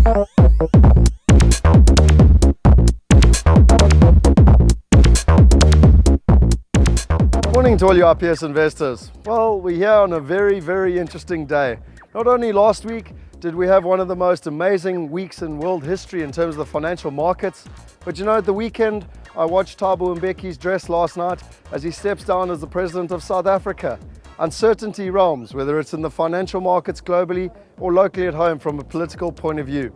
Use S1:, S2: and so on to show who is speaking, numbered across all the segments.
S1: Morning to all you RPS investors. Well, we're here on a very interesting day. Not only last week did we have one of the most amazing weeks in world history in terms of the financial markets, but you know, at the weekend I watched Thabo Mbeki's dress last night as he steps down as the president of South Africa. Uncertainty realms, whether it's in the financial markets globally or locally at home from a political point of view.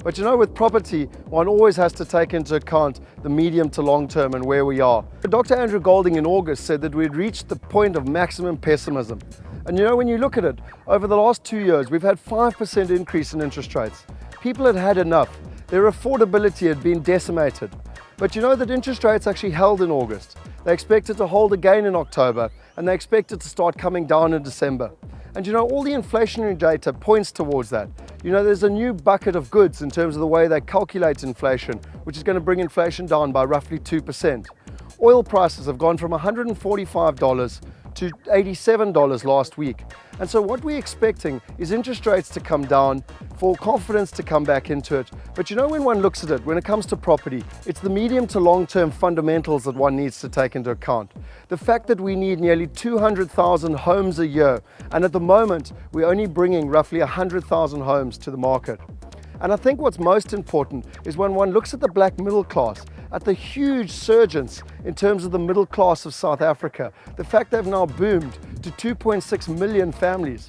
S1: But you know, with property, one always has to take into account the medium to long term and where we are. Dr. Andrew Golding in August said that we'd reached the point of maximum pessimism. And you know, when you look at it, over the last 2 years, we've had 5% increase in interest rates. People had had enough. Their affordability had been decimated. But you know that interest rates actually held in August. They expected to hold again in October, and they expected to start coming down in December. And you know, all the inflationary data points towards that. You know, there's a new bucket of goods in terms of the way they calculate inflation, which is going to bring inflation down by roughly 2%. Oil prices have gone from $145 to $87 last week. And so what we're expecting is interest rates to come down, for confidence to come back into it. But you know, when one looks at it, when it comes to property, it's the medium to long-term fundamentals that one needs to take into account. The fact that we need nearly 200,000 homes a year, and at the moment, we're only bringing roughly 100,000 homes to the market. And I think what's most important is when one looks at the black middle class, at the huge surgence in terms of the middle class of South Africa, the fact they've now boomed to 2.6 million families.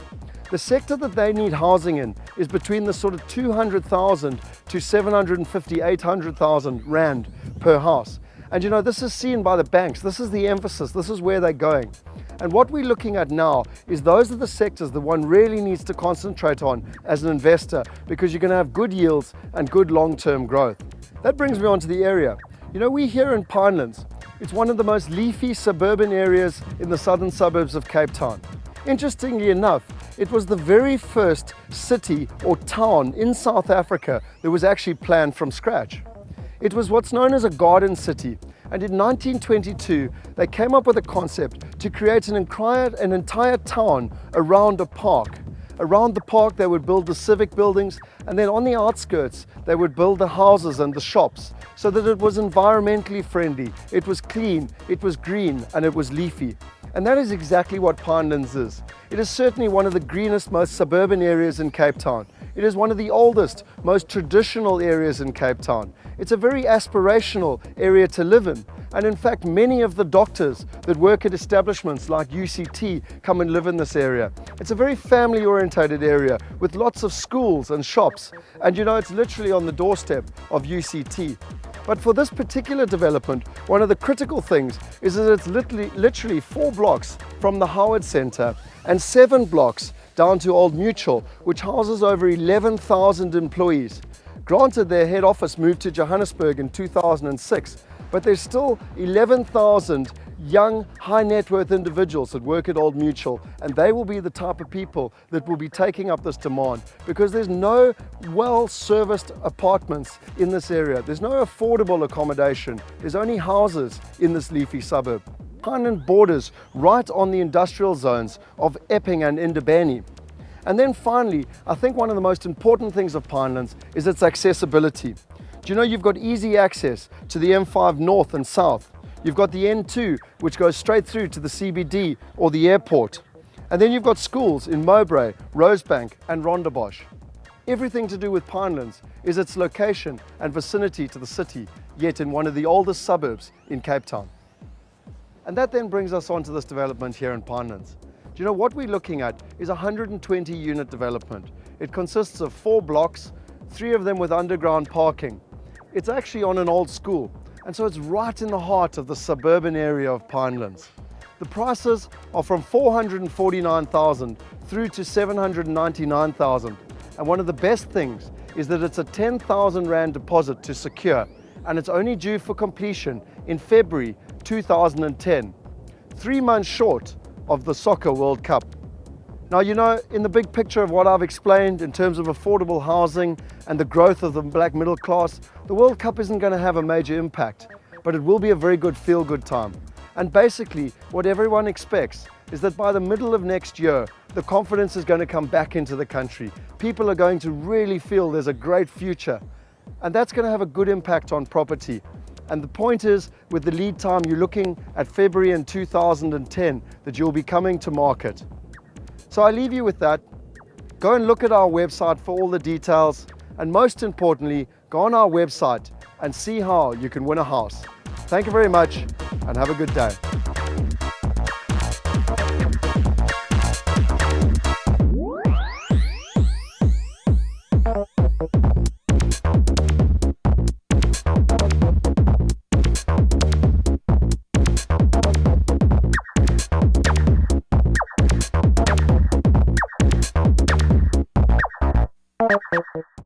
S1: The sector that they need housing in is between the sort of 200,000 to 750, 800,000 rand per house. And you know, this is seen by the banks. This is the emphasis. This is where they're going. And what we're looking at now is those are the sectors that one really needs to concentrate on as an investor, because you're going to have good yields and good long-term growth. That brings me on to the area. You know, we're here in Pinelands. It's one of the most leafy suburban areas in the southern suburbs of Cape Town. Interestingly enough, it was the very first city or town in South Africa that was actually planned from scratch. It was what's known as a garden city. And in 1922, they came up with a concept to create an entire town around a park. Around the park, they would build the civic buildings, and then on the outskirts, they would build the houses and the shops so that it was environmentally friendly, it was clean, it was green, and it was leafy. And that is exactly what Pinelands is. It is certainly one of the greenest, most suburban areas in Cape Town. It is one of the oldest, most traditional areas in Cape Town. It's a very aspirational area to live in. And in fact, many of the doctors that work at establishments like UCT come and live in this area. It's a very family-orientated area with lots of schools and shops. And you know, it's literally on the doorstep of UCT. But for this particular development, one of the critical things is that it's literally 4 blocks from the Howard Centre and 7 blocks down to Old Mutual, which houses over 11,000 employees. Granted, their head office moved to Johannesburg in 2006, but there's still 11,000 young, high net worth individuals that work at Old Mutual, and they will be the type of people that will be taking up this demand, because there's no well-serviced apartments in this area. There's no affordable accommodation. There's only houses in this leafy suburb. Pineland borders right on the industrial zones of Epping and Indabeni. And then finally, I think one of the most important things of Pinelands is its accessibility. Do you know you've got easy access to the M5 north and south? You've got the N2, which goes straight through to the CBD or the airport. And then you've got schools in Mowbray, Rosebank and Rondebosch. Everything to do with Pinelands is its location and vicinity to the city, yet in one of the oldest suburbs in Cape Town. And that then brings us on to this development here in Pinelands. Do you know what we're looking at is a 120 unit development. It consists of 4 blocks, 3 of them with underground parking. It's actually on an old school, and so it's right in the heart of the suburban area of Pinelands. The prices are from 449,000 through to 799,000. And one of the best things is that it's a 10,000 Rand deposit to secure, and it's only due for completion in February 2010, 3 months short of the Soccer World Cup. Now, you know, in the big picture of what I've explained in terms of affordable housing and the growth of the black middle class, the World Cup isn't going to have a major impact, but it will be a very good feel-good time. And basically, what everyone expects is that by the middle of next year, the confidence is going to come back into the country. People are going to really feel there's a great future, and that's going to have a good impact on property. And the point is, with the lead time, you're looking at February in 2010 that you'll be coming to market. So I leave you with that. Go and look at our website for all the details, and most importantly, go on our website and see how you can win a house. Thank you very much and have a good day. Thank you.